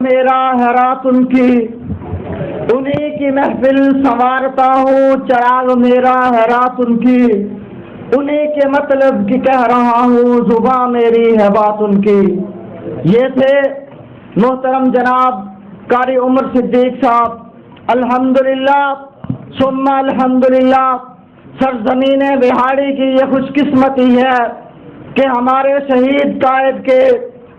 میرا ہے رات ان کی، انہی کی محفل سنوارتا ہوں، چراغ میرا ہے رات ان کی، انہی کے مطلب کی کہہ رہا ہوں، زباں میری ہے بات ان کی۔ یہ تھے محترم جناب قاری عمر صدیق صاحب۔ الحمدللہ ثم الحمدللہ، سرزمین بہاڑی کی یہ خوش قسمتی ہے کہ ہمارے شہید قائد کے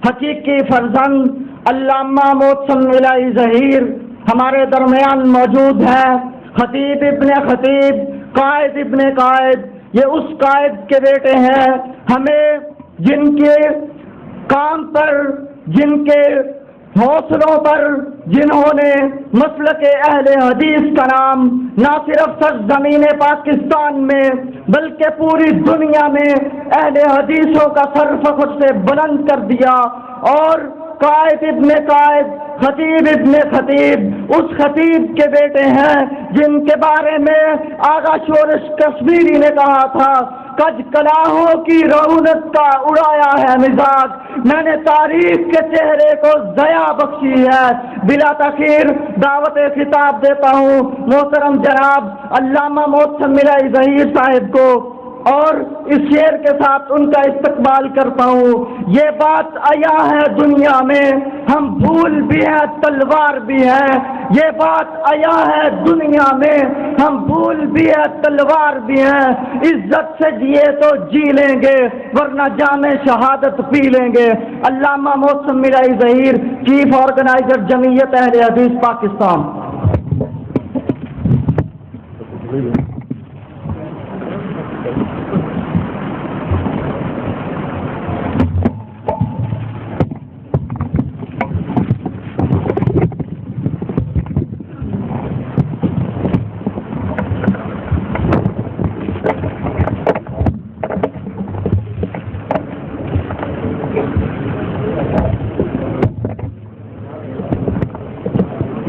حقیقی فرزند علامہ محسن الہی ظہیر ہمارے درمیان موجود ہیں۔ خطیب ابن خطیب، قائد ابن قائد، یہ اس قائد کے بیٹے ہیں ہمیں جن کے کام پر، جن کے حوصلوں پر، جنہوں نے مسلک اہل حدیث کا نام نہ صرف سرزمین پاکستان میں بلکہ پوری دنیا میں اہل حدیثوں کا سر فخر سے بلند کر دیا۔ اور قائد ابن قائد، خطیب ابن خطیب اس خطیب کے بیٹے ہیں جن کے بارے میں آغا شورش کشمیری نے کہا تھا، کج کلاہوں کی رونق کا اڑایا ہے مزاج، میں نے تاریخ کے چہرے کو ضیا بخشی ہے۔ بلا تاخیر دعوت خطاب دیتا ہوں محترم جناب علامہ محسن الہی ظہیر صاحب کو، اور اس شعر کے ساتھ ان کا استقبال کرتا ہوں۔ یہ بات آیا ہے دنیا میں، ہم بھول بھی ہیں تلوار بھی ہیں، یہ بات آیا ہے دنیا میں، ہم بھول بھی ہیں تلوار بھی ہیں، عزت سے جیے تو جی لیں گے ورنہ جام شہادت پی لیں گے۔ علامہ محسن الہی ظہیر، چیف آرگنائزر جمعیت اہل حدیث پاکستان۔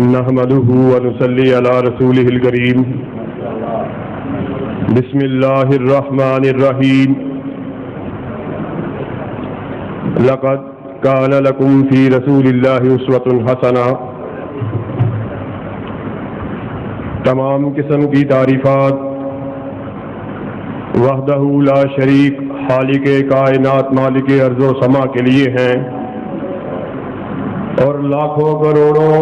نحمده ونصلي على رسوله الكريم۔ بسم الله الرحمن الرحيم۔ لقد كان لكم في رسول الله أسوة حسنة۔ تمام قسم کی تعریفات وحدہ لا شریک خالق کائنات مالک ارض و سما کے لیے ہیں، اور لاکھوں کروڑوں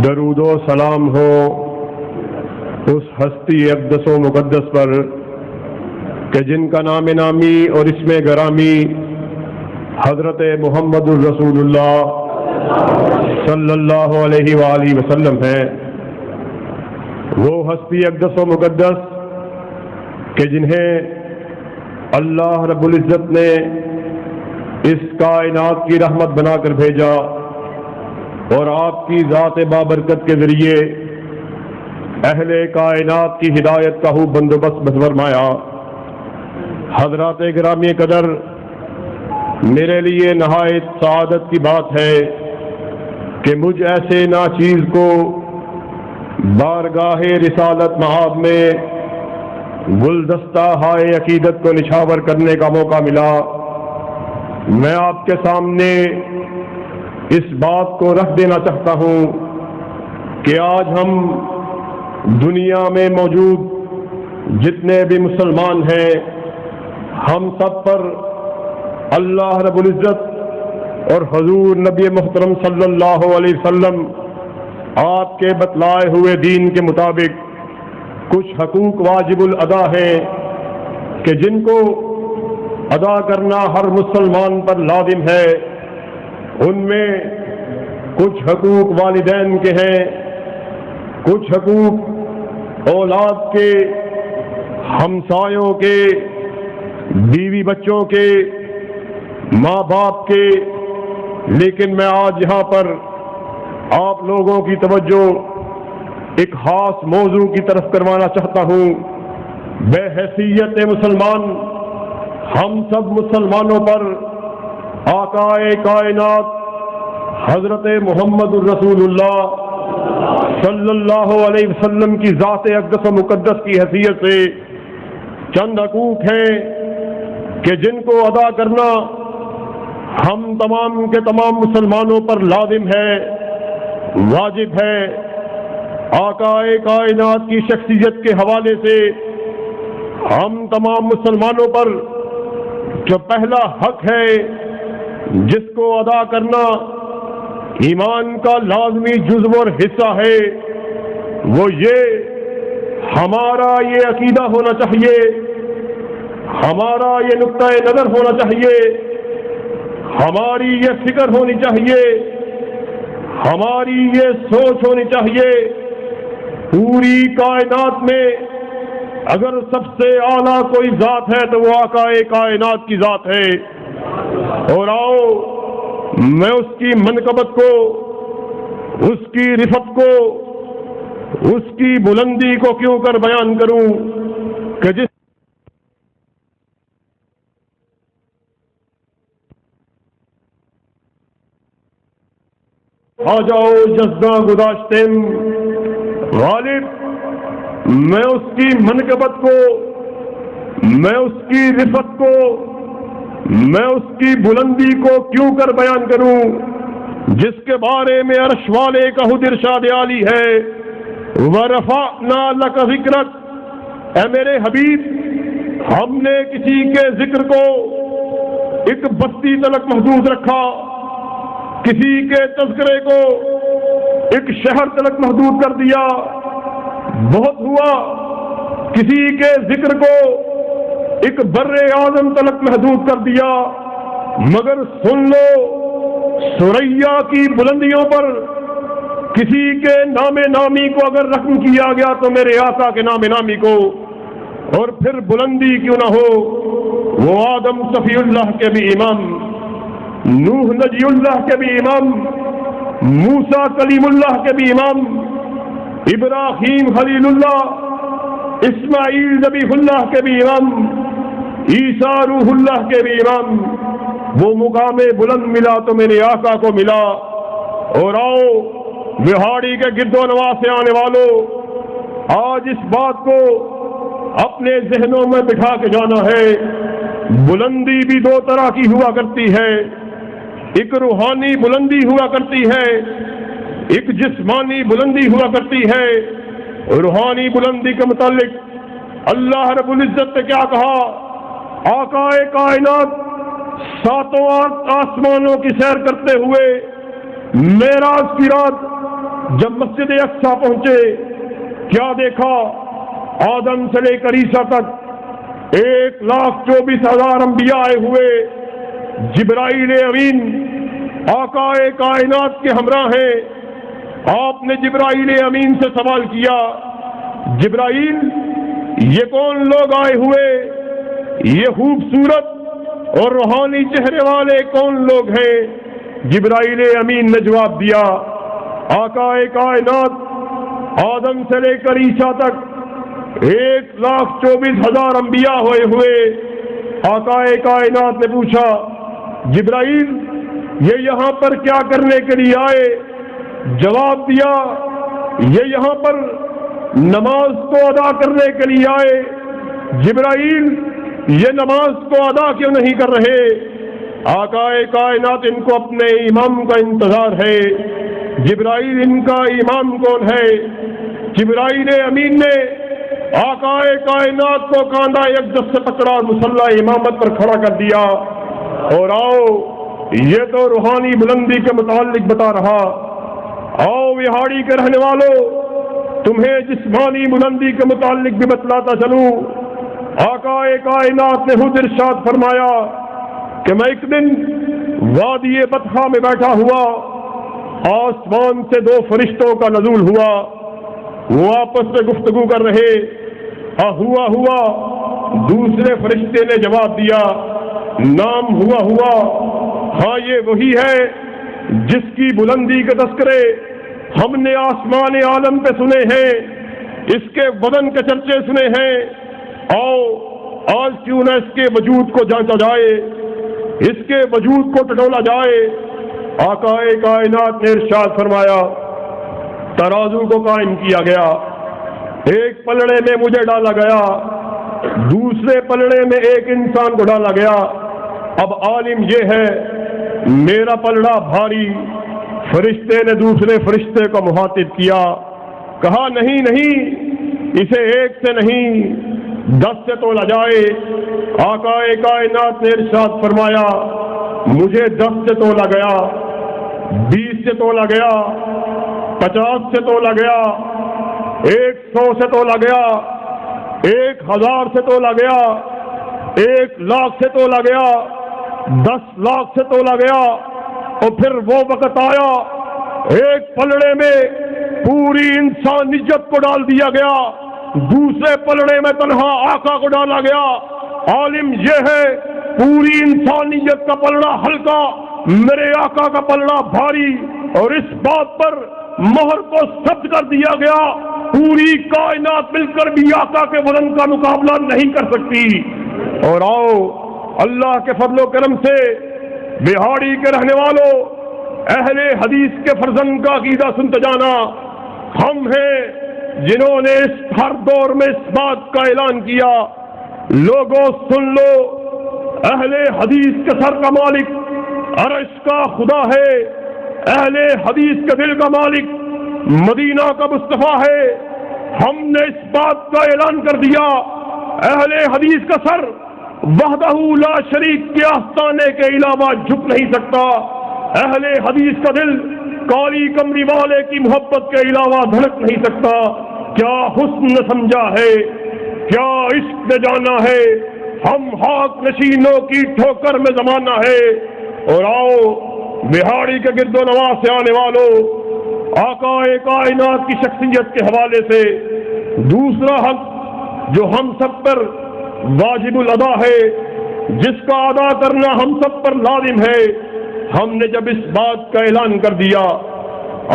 درود و سلام ہو اس ہستی اقدس و مقدس پر کہ جن کا نام نامی اور اسم گرامی حضرت محمد الرسول اللہ صلی اللہ علیہ وآلہ وسلم ہے۔ وہ ہستی اقدس و مقدس کہ جنہیں اللہ رب العزت نے اس کائنات کی رحمت بنا کر بھیجا، اور آپ کی ذات بابرکت کے ذریعے اہل کائنات کی ہدایت کا خوب بندوبست فرمایا۔ حضرات گرامی قدر، میرے لیے نہایت سعادت کی بات ہے کہ مجھ ایسے ناچیز کو بارگاہ رسالت مآب میں گلدستہ ہائے عقیدت کو نچھاور کرنے کا موقع ملا۔ میں آپ کے سامنے اس بات کو رکھ دینا چاہتا ہوں کہ آج ہم دنیا میں موجود جتنے بھی مسلمان ہیں، ہم سب پر اللہ رب العزت اور حضور نبی محترم صلی اللہ علیہ وسلم آپ کے بتلائے ہوئے دین کے مطابق کچھ حقوق واجب الادا ہیں کہ جن کو ادا کرنا ہر مسلمان پر لازم ہے۔ ان میں کچھ حقوق والدین کے ہیں، کچھ حقوق اولاد کے، ہمسایوں کے، بیوی بچوں کے، ماں باپ کے، لیکن میں آج یہاں پر آپ لوگوں کی توجہ ایک خاص موضوع کی طرف کروانا چاہتا ہوں۔ بے حیثیت مسلمان ہم سب مسلمانوں پر آقائے کائنات حضرت محمد الرسول اللہ صلی اللہ علیہ وسلم کی ذات اقدس و مقدس کی حیثیت سے چند حقوق ہیں کہ جن کو ادا کرنا ہم تمام کے تمام مسلمانوں پر لازم ہے، واجب ہے، آقا کائنات کی شخصیت کے حوالے سے ہم تمام مسلمانوں پر جو پہلا حق ہے جس کو ادا کرنا ایمان کا لازمی جزو اور حصہ ہے، وہ یہ ہمارا یہ عقیدہ ہونا چاہیے، ہمارا یہ نقطہ نظر ہونا چاہیے، ہماری یہ فکر ہونی چاہیے، ہماری یہ سوچ ہونی چاہیے، پوری کائنات میں اگر سب سے اعلیٰ کوئی ذات ہے تو وہ آقا کائنات کی ذات ہے، اور آؤ میں اس کی منقبت کو، اس کی رفت کو، اس کی بلندی کو کیوں کر بیان کروں کہ جس آ جاؤ جذبہ گداشتم غالب، میں اس کی منقبت کو، میں اس کی رفت کو، میں اس کی بلندی کو کیوں کر بیان کروں جس کے بارے میں عرش والے کا خود ارشاد عالی ہے، وَرَفَعْنَا لَكَ ذِكْرَكَ، اے میرے حبیب ہم نے کسی کے ذکر کو ایک بستی تلک محدود رکھا، کسی کے تذکرے کو ایک شہر تلک محدود کر دیا، بہت ہوا کسی کے ذکر کو ایک بر اعظم تلک محدود کر دیا، مگر سن لو ثریا کی بلندیوں پر کسی کے نام نامی کو اگر رقم کیا گیا تو میرے آقا کے نام نامی کو، اور پھر بلندی کیوں نہ ہو، وہ آدم صفی اللہ کے بھی امام، نوح نجی اللہ کے بھی امام، موسیٰ کلیم اللہ کے بھی امام، ابراہیم خلیل اللہ، اسماعیل ذبیح اللہ کے بھی امام، عیسیٰ روح اللہ کے بھی امام، وہ مقام بلند ملا تو میرے آقا کو ملا۔ اور آؤ بہاڑی کے گرد و نواح سے آنے والوں، آج اس بات کو اپنے ذہنوں میں بٹھا کے جانا ہے، بلندی بھی دو طرح کی ہوا کرتی ہے، ایک روحانی بلندی ہوا کرتی ہے، ایک جسمانی بلندی ہوا کرتی ہے۔ روحانی بلندی کے متعلق اللہ رب العزت نے کیا کہا؟ آقا کائنات ساتوں آسمانوں کی سیر کرتے ہوئے معراج کی رات جب مسجد اقصی پہنچے، کیا دیکھا؟ آدم سے لے کر عیسیٰ تک 1,24,000 انبیاء آئے ہوئے، جبرائیل امین آقا کائنات کے ہمراہ ہیں۔ آپ نے جبرائیل امین سے سوال کیا، جبرائیل یہ کون لوگ آئے ہوئے، یہ خوبصورت اور روحانی چہرے والے کون لوگ ہیں؟ جبرائیل امین نے جواب دیا، آقا کائنات آدم سے لے کر عیسیٰ تک 1,24,000 انبیاء ہوئے ہوئے۔ آقا کائنات نے پوچھا، جبرائیل یہ یہاں پر کیا کرنے کے لیے آئے؟ جواب دیا، یہ یہاں پر نماز کو ادا کرنے کے لیے آئے۔ جبرائیل یہ نماز کو ادا کیوں نہیں کر رہے؟ آقا کائنات ان کو اپنے امام کا انتظار ہے۔ جبرائیل ان کا امام کون ہے؟ جبرائیل امین نے آقا کائنات کو کاندھا یکجس سے پکڑا اور مصلی امامت پر کھڑا کر دیا۔ اور آؤ یہ تو روحانی بلندی کے متعلق بتا رہا، آؤ وہاڑی کے رہنے والوں تمہیں جسمانی بلندی کے متعلق بھی بتلاتا چلوں۔ آقا کائنات نے خود ارشاد فرمایا کہ میں ایک دن وادی بطحا میں بیٹھا ہوا، آسمان سے 2 فرشتوں کا نزول ہوا، وہ آپس میں گفتگو کر رہے، ہوا دوسرے فرشتے نے جواب دیا، نام ہوا، ہاں یہ وہی ہے جس کی بلندی کے تذکرے ہم نے آسمان عالم پہ سنے ہیں، اس کے بدن کے چرچے سنے ہیں۔ آؤ آج کیوں نہ اس کے وجود کو جانچا جائے، اس کے وجود کو ٹٹولا جائے۔ آقا کائنات نے ارشاد فرمایا، ترازو کو قائم کیا گیا، ایک پلڑے میں مجھے ڈالا گیا، دوسرے پلڑے میں ایک انسان کو ڈالا گیا۔ اب عالم یہ ہے میرا پلڑا بھاری۔ فرشتے نے دوسرے فرشتے کو مخاطب کیا، کہا نہیں نہیں، اسے 1 سے نہیں 10 سے تولا جائے۔ آقا کائنات نے ارشاد فرمایا، مجھے 10 سے تولا گیا، 20 سے تولا گیا، 50 سے تولا گیا، 100 سے تولا گیا، 1000 سے تولا گیا، 1 لاکھ سے تولا گیا، 10 لاکھ سے تولا گیا۔ اور پھر وہ وقت آیا، ایک پلڑے میں پوری انسانیت کو ڈال دیا گیا، دوسرے پلڑے میں تنہا آقا کو ڈالا گیا۔ عالم یہ ہے، پوری انسانیت کا پلڑا ہلکا، میرے آقا کا پلڑا بھاری، اور اس بات پر مہر کو ثبت کر دیا گیا، پوری کائنات مل کر بھی آقا کے وزن کا مقابلہ نہیں کر سکتی۔ اور آؤ اللہ کے فضل و کرم سے بہاڑی کے رہنے والوں، اہل حدیث کے فرزند کا عقیدہ سنتے جانا۔ ہم ہیں جنہوں نے اس ہر دور میں اس بات کا اعلان کیا، لوگوں سن لو، اہل حدیث کے سر کا مالک عرش کا خدا ہے، اہل حدیث کے دل کا مالک مدینہ کا مصطفیٰ ہے۔ ہم نے اس بات کا اعلان کر دیا، اہل حدیث کا سر وحدہ لا شریک کے آستانے کے علاوہ جھک نہیں سکتا، اہل حدیث کا دل کالی کمری والے کی محبت کے علاوہ دھڑک نہیں سکتا۔ کیا حسن سمجھا ہے، کیا عشق نے جانا ہے، ہم خاک نشینوں کی ٹھوکر میں زمانہ ہے۔ اور آؤ بہاڑی کے گرد و نواح سے آنے والوں، آقا کائنات کی شخصیت کے حوالے سے دوسرا حق جو ہم سب پر واجب الادا ہے، جس کا ادا کرنا ہم سب پر لازم ہے، ہم نے جب اس بات کا اعلان کر دیا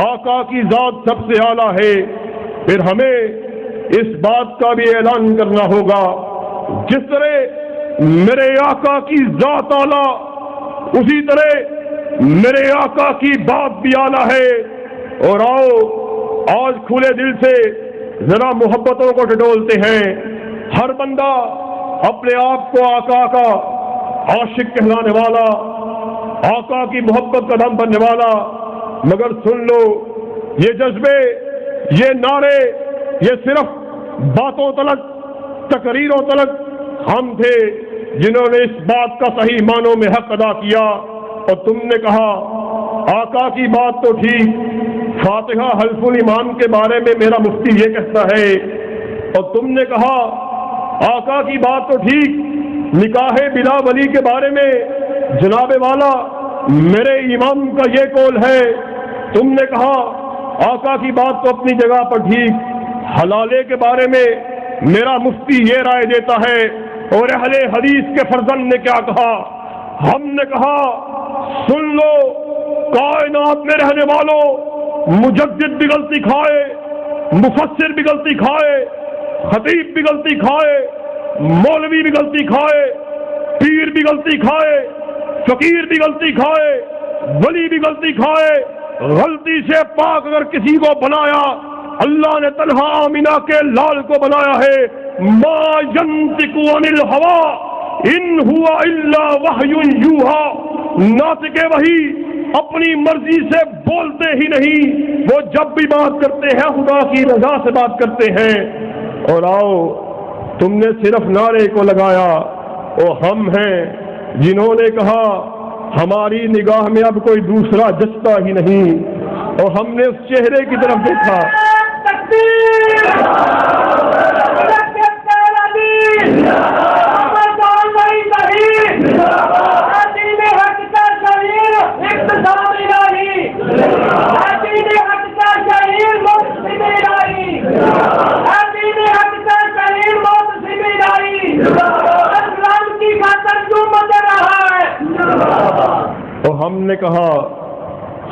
آقا کی ذات سب سے اعلیٰ ہے، پھر ہمیں اس بات کا بھی اعلان کرنا ہوگا، جس طرح میرے آقا کی ذات اعلیٰ، اسی طرح میرے آقا کی بات بھی اعلیٰ ہے۔ اور آؤ آج کھلے دل سے ذرا محبتوں کو ٹٹولتے ہیں، ہر بندہ اپنے آپ کو آقا کا عاشق کہلانے والا، آقا کی محبت کا دم بننے والا، مگر سن لو یہ جذبے، یہ نعرے، یہ صرف باتوں تلک، تقریروں تلک ہم تھے جنہوں نے اس بات کا صحیح معنوں میں حق ادا کیا۔ اور تم نے کہا آقا کی بات تو ٹھیک، فاتحہ حلف الامام کے بارے میں میرا مفتی یہ کہتا ہے، اور تم نے کہا آقا کی بات تو ٹھیک، نکاح بلا ولی کے بارے میں جناب والا میرے امام کا یہ قول ہے، تم نے کہا آقا کی بات تو اپنی جگہ پر ٹھیک، حلالے کے بارے میں میرا مفتی یہ رائے دیتا ہے۔ اور اہل حدیث کے فرزند نے کیا کہا؟ ہم نے کہا سن لو کائنات میں رہنے والوں، مجدد بھی غلطی کھائے، مفسر بھی غلطی کھائے، خطیب بھی غلطی کھائے، مولوی بھی غلطی کھائے، پیر بھی غلطی کھائے، فقیر بھی غلطی کھائے، ولی بھی غلطی کھائے، غلطی سے پاک اگر کسی کو بنایا، اللہ نے تنہا آمینہ کے لال کو بنایا ہے، ما ینطق عن الہوی ان ہوا الا وحی یوحی، ناطق وحی اپنی مرضی سے بولتے ہی نہیں، وہ جب بھی بات کرتے ہیں خدا کی رضا سے بات کرتے ہیں۔ اور آؤ تم نے صرف نعرے کو لگایا، اور ہم ہیں جنہوں نے کہا ہماری نگاہ میں اب کوئی دوسرا جچتا ہی نہیں، اور ہم نے اس چہرے کی طرف دیکھا۔ اور ہم نے کہا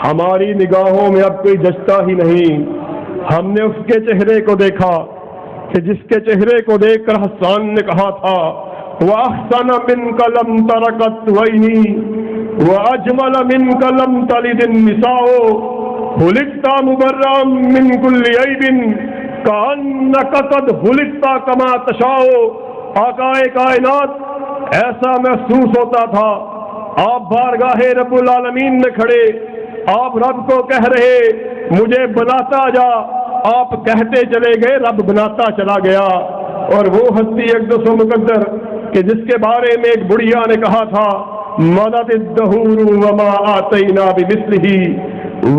ہماری نگاہوں میں اب کوئی جچتا ہی نہیں۔ ہم نے اس کے چہرے کو دیکھا کہ جس کے چہرے کو دیکھ کر حسان نے کہا تھا وَأَحْسَنَ مِنْكَ لَمْ تَرَكَتْ وَيْنِي وَأَجْمَلَ مِنْكَ لَمْ تَلِدِ النِّسَاءُ خُلِقْتَ مُبَرًّا مِنْ كُلِّ عَيْبٍ كَأَنَّكَ قَدْ خُلِقْتَ كَمَا تَشَاءُ۔ آقا کائنات ایسا محسوس ہوتا تھا آپ بارگاہ رب العالمین میں کھڑے، آپ رب کو کہہ رہے مجھے بناتا جا، آپ کہتے چلے گئے، رب بناتا چلا گیا۔ اور وہ ہستی اقدس و مقدر کہ جس کے بارے میں ایک بڑھیا نے کہا تھا مدد الدہور وما آتینا بمثلہ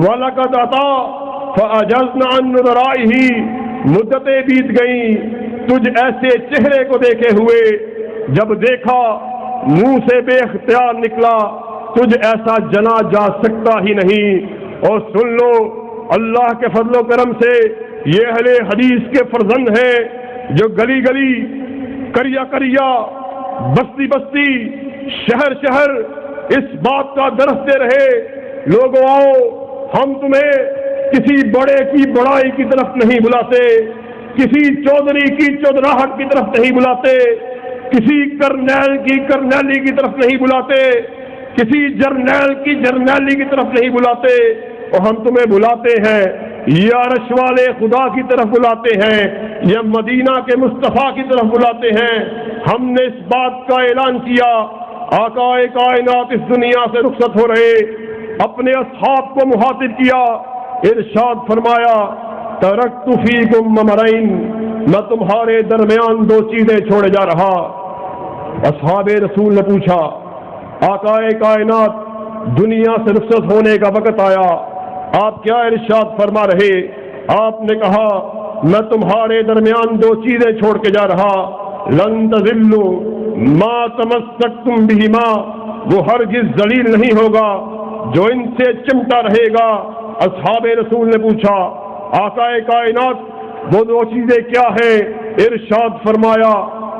وَلَقَدْ عَطَا فَأَجَزْنَا عَنْ نُظَرَائِهِ، مدتیں بیت گئیں تجھ ایسے چہرے کو دیکھے ہوئے، جب دیکھا منہ سے بے اختیار نکلا، تجھ ایسا جنا جا سکتا ہی نہیں۔ اور سن لو اللہ کے فضل و کرم سے یہ اہل حدیث کے فرزند ہیں جو گلی گلی، کریا کریا، بستی بستی، شہر شہر اس بات کا درستے رہے لوگوں آؤ ہم تمہیں کسی بڑے کی بڑائی کی طرف نہیں بلاتے، کسی چودھری کی چودراہٹ کی طرف نہیں بلاتے، کسی کرنیل کی کرنیلی کی طرف نہیں بلاتے، کسی جرنیل کی جرنیلی کی طرف نہیں بلاتے، اور ہم تمہیں بلاتے ہیں یا عرش والے خدا کی طرف بلاتے ہیں یا مدینہ کے مصطفیٰ کی طرف بلاتے ہیں۔ ہم نے اس بات کا اعلان کیا، آقا کائنات اس دنیا سے رخصت ہو رہے، اپنے اصحاب کو مخاطب کیا، ارشاد فرمایا ترکت فیکم امرین، میں تمہارے درمیان دو چیزیں چھوڑے جا رہا۔ اصحاب رسول نے پوچھا آقا کائنات دنیا سے رخصت ہونے کا وقت آیا، آپ کیا ارشاد فرما رہے؟ آپ نے کہا میں تمہارے درمیان دو چیزیں چھوڑ کے جا رہا، لن تذلوا ما تمسکتم بہما، وہ ہرگز ذلیل نہیں ہوگا جو ان سے چمٹا رہے گا۔ اصحاب رسول نے پوچھا آقا کائنات وہ دو چیزیں کیا ہیں؟ ارشاد فرمایا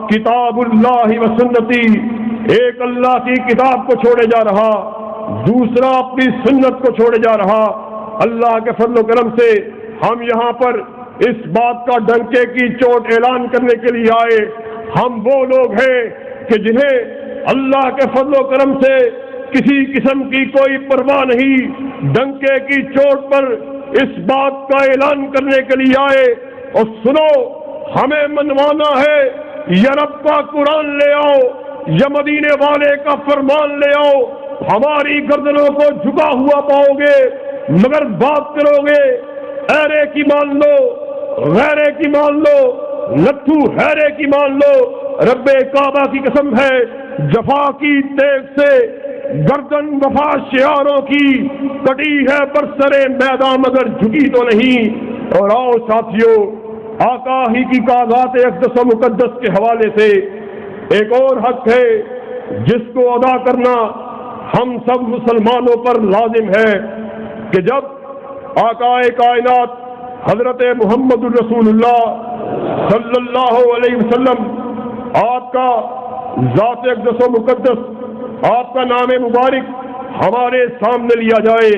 کتاب اللہ و سنتی، ایک اللہ کی کتاب کو چھوڑے جا رہا، دوسرا اپنی سنت کو چھوڑے جا رہا۔ اللہ کے فضل و کرم سے ہم یہاں پر اس بات کا ڈنکے کی چوٹ اعلان کرنے کے لیے آئے، ہم وہ لوگ ہیں کہ جنہیں اللہ کے فضل و کرم سے کسی قسم کی کوئی پرواہ نہیں، ڈنکے کی چوٹ پر اس بات کا اعلان کرنے کے لیے آئے اور سنو ہمیں منوانا ہے، یا رب کا قرآن لے آؤ یا مدینے والے کا فرمان لے آؤ، ہماری گردنوں کو جھکا ہوا پاؤ گے، مگر بات کرو گے ایرے کی مان لو، غیرے کی مان لو، لٹھو ہیرے کی مان لو۔ رب کعبہ کی قسم ہے جفا کی تیغ سے گردن وفا شعاروں کی کٹی ہے برسرے میدان مگر جھکی تو نہیں۔ اور آؤ ساتھیو آقا ہی کی کاغذات اقدس و مقدس کے حوالے سے ایک اور حق ہے جس کو ادا کرنا ہم سب مسلمانوں پر لازم ہے کہ جب آقا کائنات حضرت محمد الرسول اللہ صلی اللہ علیہ وسلم آپ کا ذات اقدس و مقدس، آپ کا نام مبارک ہمارے سامنے لیا جائے،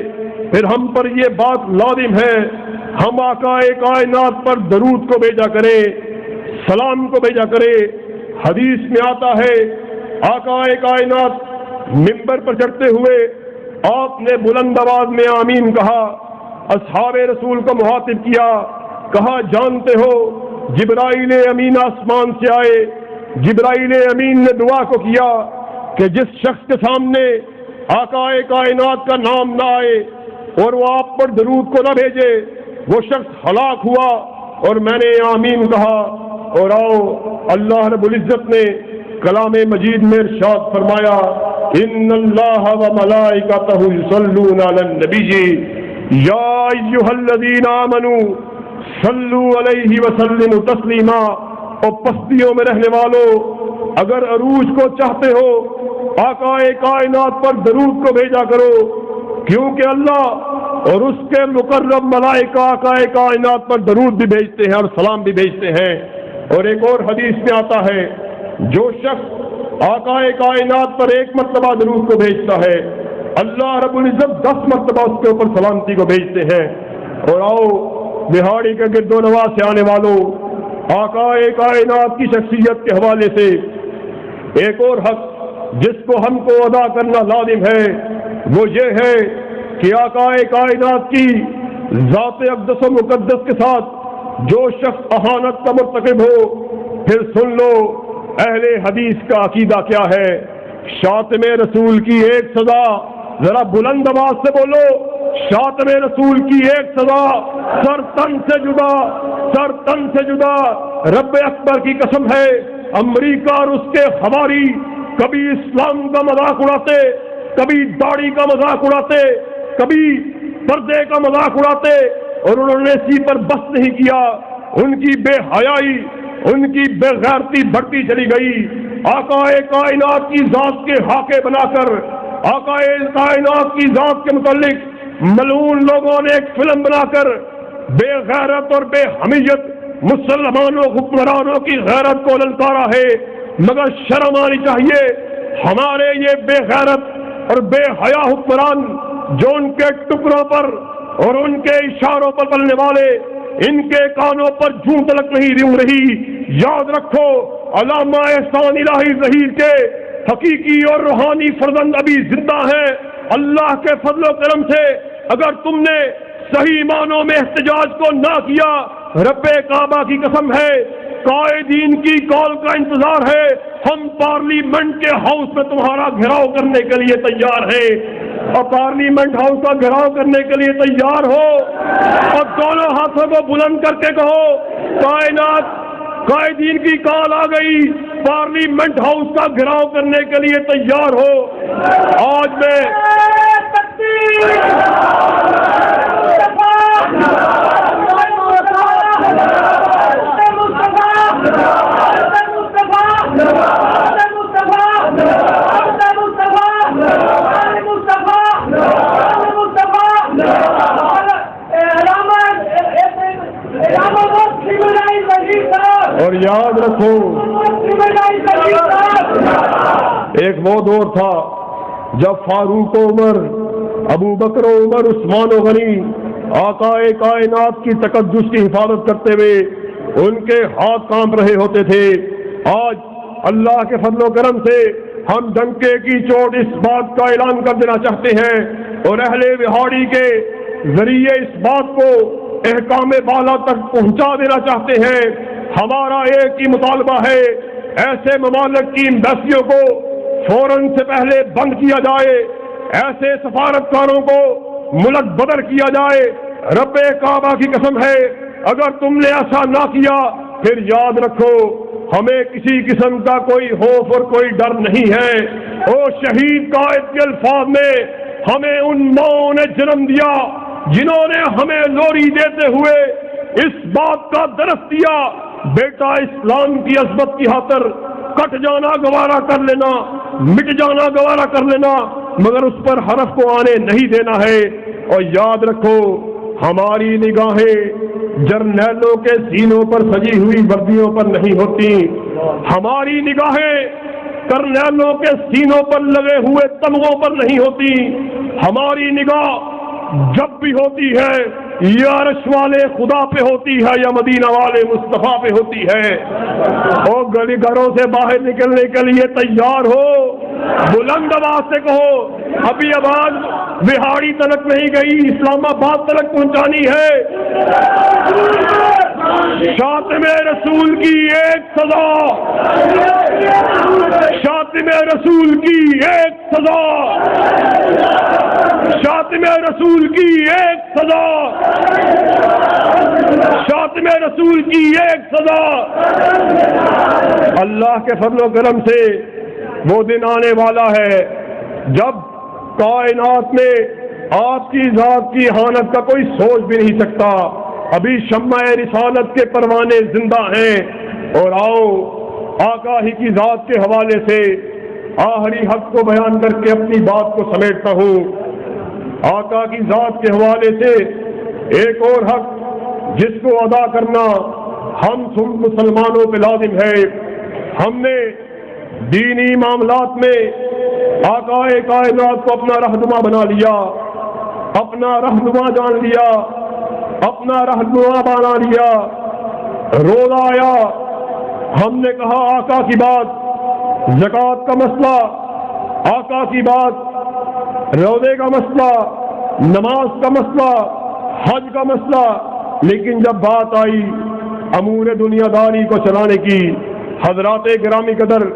پھر ہم پر یہ بات لازم ہے ہم آقا کائنات پر درود کو بھیجا کریں، سلام کو بھیجا کریں۔ حدیث میں آتا ہے آقا کائنات منبر پر چڑھتے ہوئے آپ نے بلند آواز میں آمین کہا، اصحاب رسول کو مخاطب کیا، کہا جانتے ہو جبرائیل امین آسمان سے آئے، جبرائیل امین نے دعا کو کیا کہ جس شخص کے سامنے آقا کائنات کا نام نہ آئے اور وہ آپ پر درود کو نہ بھیجے وہ شخص ہلاک ہوا، اور میں نے آمین کہا۔ اور آؤ اللہ رب العزت نے کلام مجید میں ارشاد فرمایا ان اللہ و ملائکتہ یصلون علی النبی یا ایھا الذین آمنوا صلوا علیہ وسلموا تسلیما۔ اور پستیوں میں رہنے والوں اگر عروج کو چاہتے ہو آقا کائنات پر درود کو بھیجا کرو، کیونکہ اللہ اور اس کے مقرب ملائکہ آقا کائنات پر درود بھی بھیجتے ہیں اور سلام بھی بھیجتے ہیں۔ اور ایک اور حدیث میں آتا ہے جو شخص آقا کائنات پر ایک مرتبہ درود کو بھیجتا ہے اللہ رب العزت 10 مرتبہ اس کے اوپر سلامتی کو بھیجتے ہیں۔ اور آؤ بہاڑی کے گرد و نواح سے آنے والوں آقا کائنات کی شخصیت کے حوالے سے ایک اور حق جس کو ہم کو ادا کرنا لازم ہے وہ یہ ہے کہ آقا کائنات کی ذات اقدس و مقدس کے ساتھ جو شخص اہانت کا مرتکب ہو، پھر سن لو اہل حدیث کا عقیدہ کیا ہے۔ شاتم رسول کی ایک سزا، ذرا بلند آواز سے بولو، شاتم رسول کی ایک سزا، سر تن سے جدا، سر تن سے جدا۔ رب اکبر کی قسم ہے، امریکہ اور اس کے حواری کبھی اسلام کا مذاق اڑاتے، کبھی داڑھی کا مذاق اڑاتے، کبھی پردے کا مذاق اڑاتے، اور انہوں نے اسی پر بس نہیں کیا، ان کی بے حیائی، ان کی بے غیرتی بڑھتی چلی گئی۔ آقا کائنات کی ذات کے خاکے بنا کر، آقا کائنات کی ذات کے متعلق ملعون لوگوں نے ایک فلم بنا کر بے غیرت اور بے حمیت مسلمانوں حکمرانوں کی غیرت کو للکارا ہے، مگر شرم آنی چاہیے ہمارے یہ بے غیرت اور بے حیا حکمران جو ان کے ٹکڑوں پر اور ان کے اشاروں پر چلنے والے، ان کے کانوں پر جوں تلک نہیں روں رہی۔ یاد رکھو علامہ احسان الہی ظہیر کے حقیقی اور روحانی فرزند ابھی زندہ ہیں۔ اللہ کے فضل و کرم سے اگر تم نے صحیح معنوں میں احتجاج کو نہ کیا، رب کعبہ کی قسم ہے قائدین کی کال کا انتظار ہے، ہم پارلیمنٹ کے ہاؤس میں تمہارا گھیراؤ کرنے کے لیے تیار ہیں، اور پارلیمنٹ ہاؤس کا گھیراؤ کرنے کے لیے تیار ہو، اور دونوں ہاتھوں کو بلند کر کے کہو کائنات قائدین کی کال آ گئی، پارلیمنٹ ہاؤس کا گھیراؤ کرنے کے لیے تیار ہو۔ آج میں اور یاد رکھو ایک وہ دور تھا جب فاروق و عمر، ابو بکر و عمر، عثمان و غنی آقا کائنات کی تقدس کی حفاظت کرتے ہوئے ان کے ہاتھ کانپ رہے ہوتے تھے۔ آج اللہ کے فضل و کرم سے ہم ڈنکے کی چوٹ اس بات کا اعلان کر دینا چاہتے ہیں اور اہل وہاڑی کے ذریعے اس بات کو احکام بالا تک پہنچا دینا چاہتے ہیں۔ ہمارا ایک ہی مطالبہ ہے، ایسے ممالک کی ایمبیسیوں کو فوراً سے پہلے بند کیا جائے، ایسے سفارتکاروں کو ملک بدر کیا جائے۔ رب کعبہ کی قسم ہے اگر تم نے ایسا نہ کیا پھر یاد رکھو ہمیں کسی قسم کا کوئی خوف اور کوئی ڈر نہیں ہے۔ او شہید قائد کے الفاظ میں ہمیں ان ماؤں نے جنم دیا جنہوں نے ہمیں لوری دیتے ہوئے اس بات کا درس دیا، بیٹا اسلام کی عظمت کی خاطر کٹ جانا گوارا کر لینا، مٹ جانا گوارا کر لینا، مگر اس پر حرف کو آنے نہیں دینا ہے۔ اور یاد رکھو ہماری نگاہیں جرنیلوں کے سینوں پر سجی ہوئی وردیوں پر نہیں ہوتی، ہماری نگاہیں کرنیلوں کے سینوں پر لگے ہوئے تمغوں پر نہیں ہوتی، ہماری نگاہ جب بھی ہوتی ہے یا عرش والے خدا پہ ہوتی ہے یا مدینہ والے مصطفیٰ پہ ہوتی ہے۔ اور گلی گھروں سے باہر نکلنے کے لیے تیار ہو، بلند آواز سے کہو، ابھی آواز بہاڑی تلک نہیں گئی، اسلام آباد تلک پہنچانی ہے۔ شاتم رسول کی ایک سزا، شاتم رسول کی ایک سزا، شاتم رسول کی ایک سزا، شاتم رسول کی ایک سزا۔ اللہ کے فضل و کرم سے وہ دن آنے والا ہے جب کائنات میں آپ کی ذات کی اہانت کا کوئی سوچ بھی نہیں سکتا۔ ابھی شمع رسالت کے پروانے زندہ ہیں، اور آؤ آقا ہی کی ذات کے حوالے سے آخری حق کو بیان کر کے اپنی بات کو سمیٹتا ہوں۔ آقا کی ذات کے حوالے سے ایک اور حق جس کو ادا کرنا ہم سب مسلمانوں پہ لازم ہے۔ ہم نے دینی معاملات میں آقا کائنات کو اپنا رہنما بنا لیا، اپنا رہنما جان لیا، اپنا رہنما بنا لیا۔ روزہ آیا، ہم نے کہا آقا کی بات، زکوٰۃ کا مسئلہ آقا کی بات، روزے کا مسئلہ، نماز کا مسئلہ، حج کا مسئلہ، لیکن جب بات آئی امور دنیا داری کو چلانے کی، حضرات گرامی قدر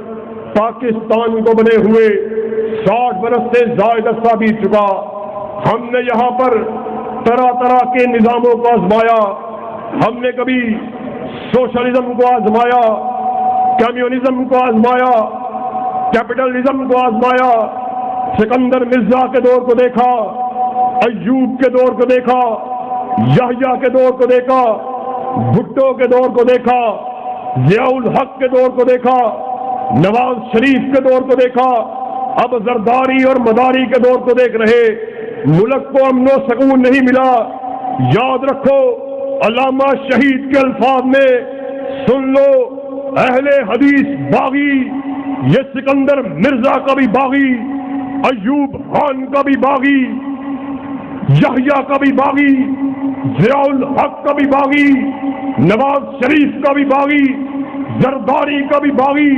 پاکستان کو بنے ہوئے 60 برس سے زائد عرصہ بیت چکا. ہم نے یہاں پر طرح طرح کے نظاموں کو آزمایا. ہم نے کبھی سوشلزم کو آزمایا, کمیونزم کو آزمایا, کیپٹلزم کو آزمایا. سکندر مرزا کے دور کو دیکھا, ایوب کے دور کو دیکھا, یحییٰ کے دور کو دیکھا, بھٹو کے دور کو دیکھا, ضیاء الحق کے دور کو دیکھا, نواز شریف کے دور کو دیکھا, اب زرداری اور مداری کے دور کو دیکھ رہے. ملک کو امن و سکون نہیں ملا. یاد رکھو علامہ شہید کے الفاظ میں, سن لو اہل حدیث باغی, یہ سکندر مرزا کا بھی باغی, ایوب خان کا بھی باغی, یحییٰ کا بھی باغی, ضیاء الحق کا بھی باغی, نواز شریف کا بھی باغی, زرداری کا بھی باغی.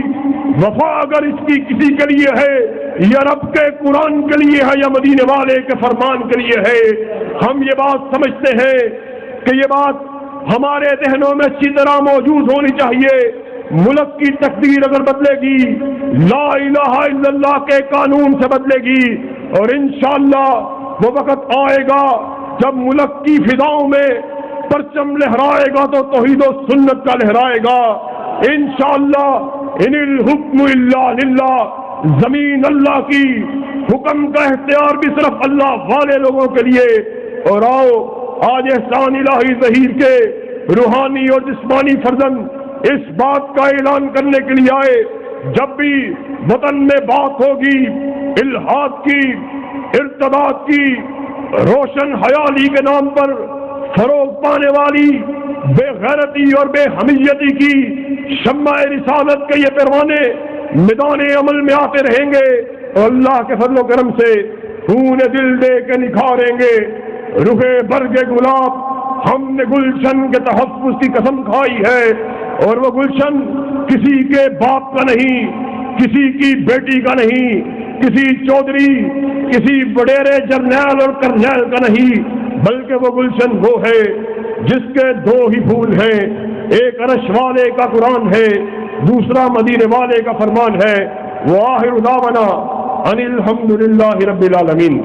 وفا اگر اس کی کسی کے لیے ہے, یا رب کے قرآن کے لیے ہے, یا مدینے والے کے فرمان کے لیے ہے. ہم یہ بات سمجھتے ہیں کہ یہ بات ہمارے ذہنوں میں اچھی طرح موجود ہونی چاہیے. ملک کی تقدیر اگر بدلے گی, لا الہ الا اللہ کے قانون سے بدلے گی, اور انشاءاللہ وہ وقت آئے گا جب ملک کی فضاؤں میں پرچم لہرائے گا تو توحید و سنت کا لہرائے گا انشاءاللہ. ان الحکم الا للہ, زمین اللہ کی, حکم کا اختیار بھی صرف اللہ والے لوگوں کے لیے. اور آؤ آج احسان الہی ظہیر کے روحانی اور جسمانی فرزند اس بات کا اعلان کرنے کے لیے آئے, جب بھی وطن میں بات ہوگی الحاد کی, ارتداد کی, روشن حیالی کے نام پر فروغ پانے والی بے غیرتی اور بے حمیتی کی شمع رسالت کے یہ پروانے میدان عمل میں آتے رہیں گے, اور اللہ کے فضل و کرم سے خون دل دے کے نکھاریں گے. رخے برگ گلاب, ہم نے گلشن کے تحفظ کی قسم کھائی ہے, اور وہ گلشن کسی کے باپ کا نہیں, کسی کی بیٹی کا نہیں, کسی چودھری, کسی وڈیرے جرنیل اور کرنیل کا نہیں, بلکہ وہ گلشن وہ ہے جس کے 2 ہی پھول ہیں. ایک عرش والے کا قرآن ہے, دوسرا مدینے والے کا فرمان ہے. وآخر دعوانا ان الحمد للہ رب العالمین.